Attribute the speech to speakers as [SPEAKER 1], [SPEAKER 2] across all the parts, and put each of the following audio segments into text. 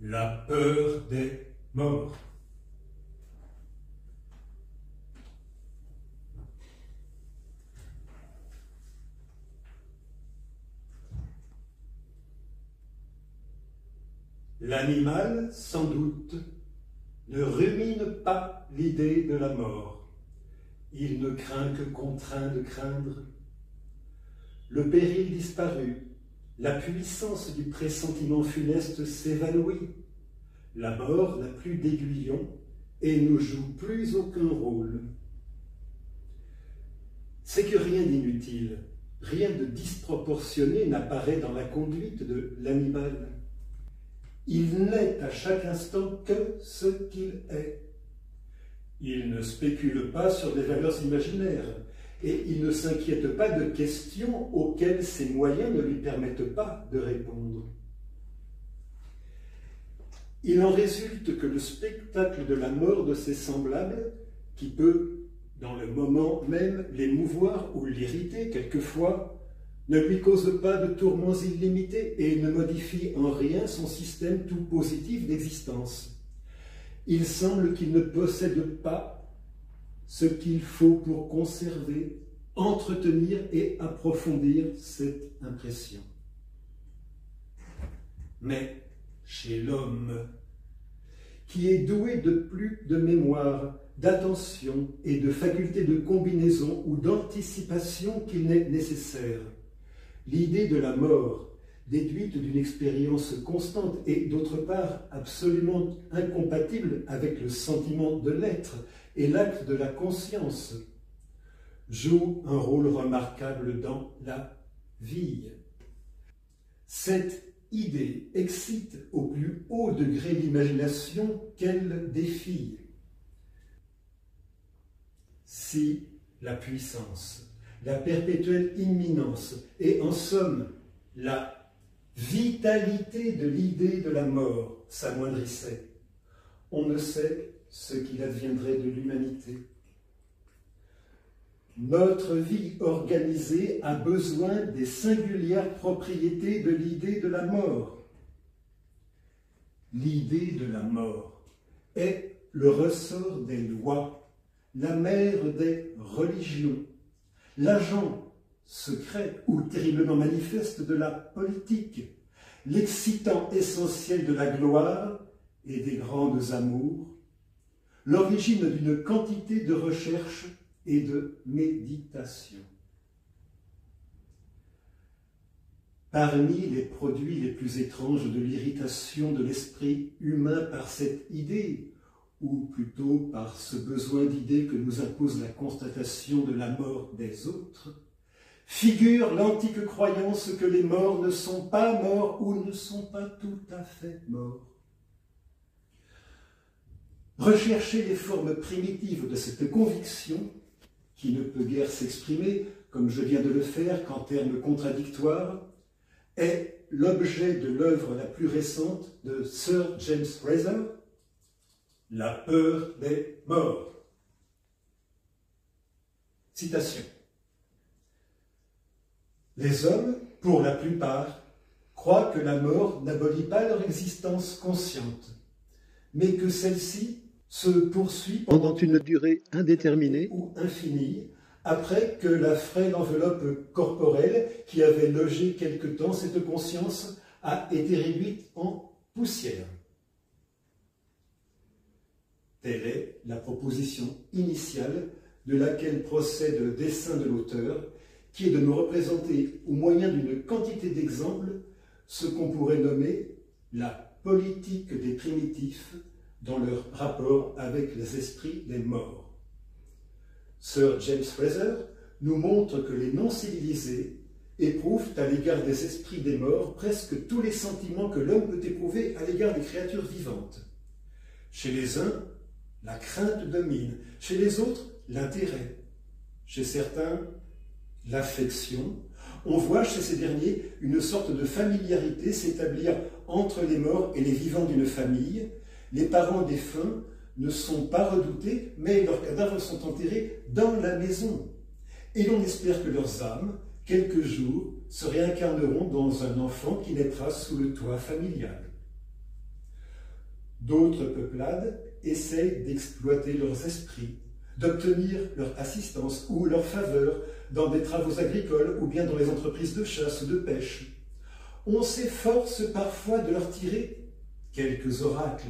[SPEAKER 1] La peur des morts. L'animal, sans doute, ne rumine pas l'idée de la mort. Il ne craint que contraint de craindre. Le péril disparut, la puissance du pressentiment funeste s'évanouit. La mort n'a plus d'aiguillon et ne joue plus aucun rôle. C'est que rien d'inutile, rien de disproportionné n'apparaît dans la conduite de l'animal. Il n'est à chaque instant que ce qu'il est. Il ne spécule pas sur des valeurs imaginaires et il ne s'inquiète pas de questions auxquelles ses moyens ne lui permettent pas de répondre. Il en résulte que le spectacle de la mort de ses semblables, qui peut, dans le moment même, l'émouvoir ou l'irriter quelquefois, ne lui cause pas de tourments illimités et ne modifie en rien son système tout positif d'existence. Il semble qu'il ne possède pas ce qu'il faut pour conserver, entretenir et approfondir cette impression. Mais chez l'homme, qui est doué de plus de mémoire, d'attention et de faculté de combinaison ou d'anticipation qu'il n'est nécessaire, l'idée de la mort, déduite d'une expérience constante et d'autre part absolument incompatible avec le sentiment de l'être et l'acte de la conscience, joue un rôle remarquable dans la vie. Cette idée excite au plus haut degré l'imagination qu'elle défie. Si la puissance, la perpétuelle imminence et en somme la vitalité de l'idée de la mort s'amoindrissait, on ne sait ce qu'il adviendrait de l'humanité. Notre vie organisée a besoin des singulières propriétés de l'idée de la mort. L'idée de la mort est le ressort des lois, la mère des religions, l'agent secret ou terriblement manifeste de la politique, l'excitant essentiel de la gloire et des grandes amours, l'origine d'une quantité de recherches et de méditation. Parmi les produits les plus étranges de l'irritation de l'esprit humain par cette idée, ou plutôt par ce besoin d'idée que nous impose la constatation de la mort des autres, figure l'antique croyance que les morts ne sont pas morts ou ne sont pas tout à fait morts. Rechercher les formes primitives de cette conviction, qui ne peut guère s'exprimer, comme je viens de le faire, qu'en termes contradictoires, est l'objet de l'œuvre la plus récente de Sir James Frazer, La peur des morts. Citation. Les hommes, pour la plupart, croient que la mort n'abolit pas leur existence consciente, mais que celle-ci se poursuit pendant une durée indéterminée ou infinie, après que la frêle enveloppe corporelle qui avait logé quelque temps cette conscience a été réduite en poussière. Telle est la proposition initiale de laquelle procède le dessein de l'auteur, qui est de nous représenter au moyen d'une quantité d'exemples ce qu'on pourrait nommer la politique des primitifs dans leur rapport avec les esprits des morts. Sir James Frazer nous montre que les non-civilisés éprouvent à l'égard des esprits des morts presque tous les sentiments que l'homme peut éprouver à l'égard des créatures vivantes. Chez les uns, la crainte domine, chez les autres, l'intérêt, chez certains, l'affection. On voit chez ces derniers une sorte de familiarité s'établir entre les morts et les vivants d'une famille. Les parents défunts ne sont pas redoutés, mais leurs cadavres sont enterrés dans la maison. Et l'on espère que leurs âmes, quelques jours, se réincarneront dans un enfant qui naîtra sous le toit familial. D'autres peuplades essayent d'exploiter leurs esprits, d'obtenir leur assistance ou leur faveur dans des travaux agricoles ou bien dans les entreprises de chasse ou de pêche. On s'efforce parfois de leur tirer quelques oracles.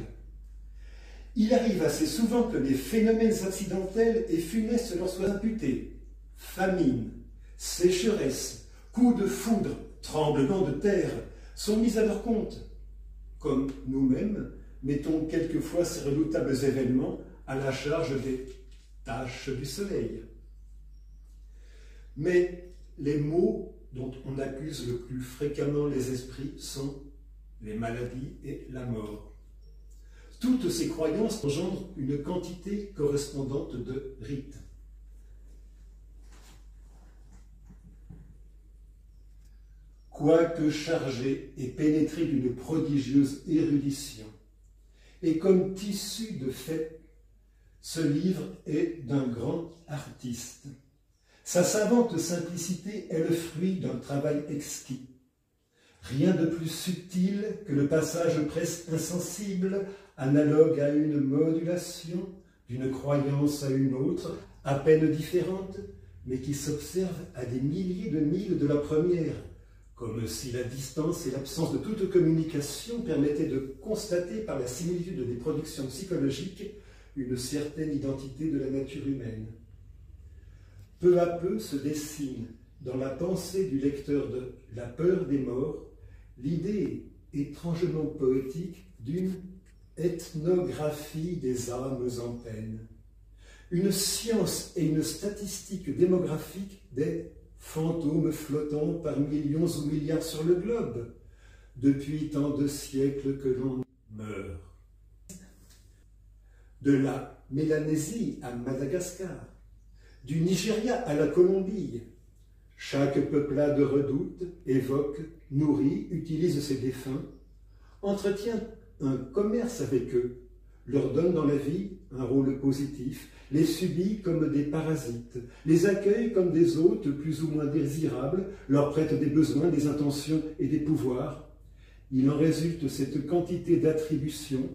[SPEAKER 1] Il arrive assez souvent que les phénomènes accidentels et funestes leur soient imputés. Famine, sécheresse, coups de foudre, tremblements de terre sont mis à leur compte. Comme nous-mêmes, mettons quelquefois ces redoutables événements à la charge des taches du soleil. Mais les maux dont on accuse le plus fréquemment les esprits sont les maladies et la mort. Toutes ces croyances engendrent une quantité correspondante de rites. Quoique chargé et pénétré d'une prodigieuse érudition, et comme tissu de faits, ce livre est d'un grand artiste. Sa savante simplicité est le fruit d'un travail exquis. Rien de plus subtil que le passage presque insensible, analogue à une modulation, d'une croyance à une autre, à peine différente, mais qui s'observe à des milliers de milles de la première, comme si la distance et l'absence de toute communication permettaient de constater par la similitude des productions psychologiques une certaine identité de la nature humaine. Peu à peu se dessine dans la pensée du lecteur de La peur des morts l'idée étrangement poétique d'une ethnographie des âmes en peine, une science et une statistique démographique des fantômes flottant par millions ou milliards sur le globe, depuis tant de siècles que l'on meurt. De la Mélanésie à Madagascar, du Nigeria à la Colombie, chaque peuplade redoute, évoque, nourrit, utilise ses défunts, entretient un commerce avec eux, leur donne dans la vie un rôle positif, les subit comme des parasites, les accueille comme des hôtes plus ou moins désirables, leur prête des besoins, des intentions et des pouvoirs. Il en résulte cette quantité d'attributions,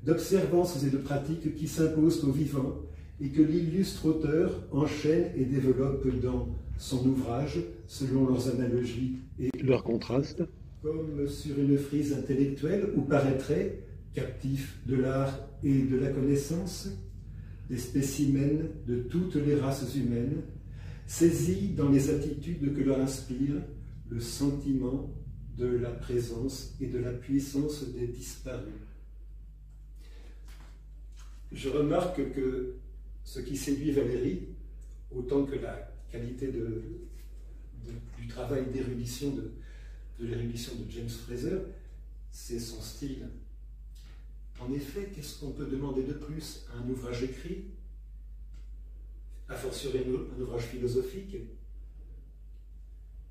[SPEAKER 1] d'observances et de pratiques qui s'imposent aux vivants et que l'illustre auteur enchaîne et développe dans son ouvrage selon leurs analogies et leurs contrastes, comme sur une frise intellectuelle où paraîtraient, captifs de l'art et de la connaissance, des spécimens de toutes les races humaines, saisis dans les attitudes que leur inspire le sentiment de la présence et de la puissance des disparus. Je remarque que ce qui séduit Valéry, autant que la qualité du travail d'érudition de l'érudition de James Frazer, c'est son style. En effet, qu'est-ce qu'on peut demander de plus à un ouvrage écrit, a fortiori un ouvrage philosophique,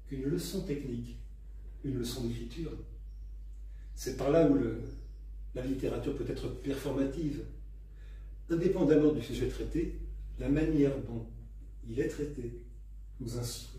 [SPEAKER 1] qu'une leçon technique, une leçon d'écriture? C'est par là où la littérature peut être performative. Indépendamment du sujet traité, la manière dont il est traité nous inspire